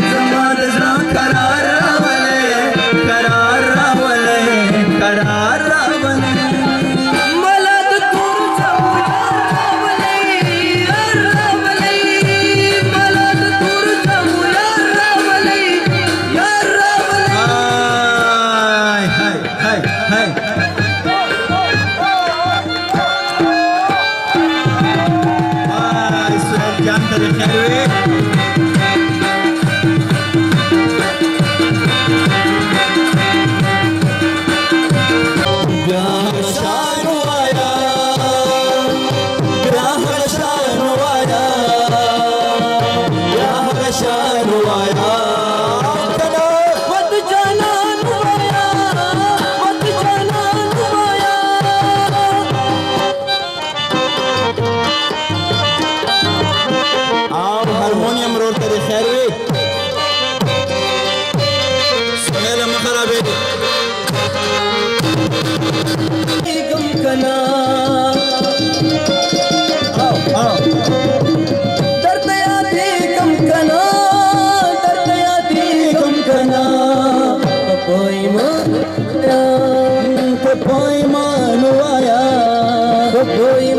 जमात जा करार रावले करार रावले करार रावले मला तुझं रावले रावले मला तुझं रावले रावले हाय हाय हाय अंदर खैरवे हारमोनियम रोड पर खैरवे सुहेल मखराबे गम कना आओ दर्द यादी गम कना दर्द यादी गम कना कोई मानुआया कोई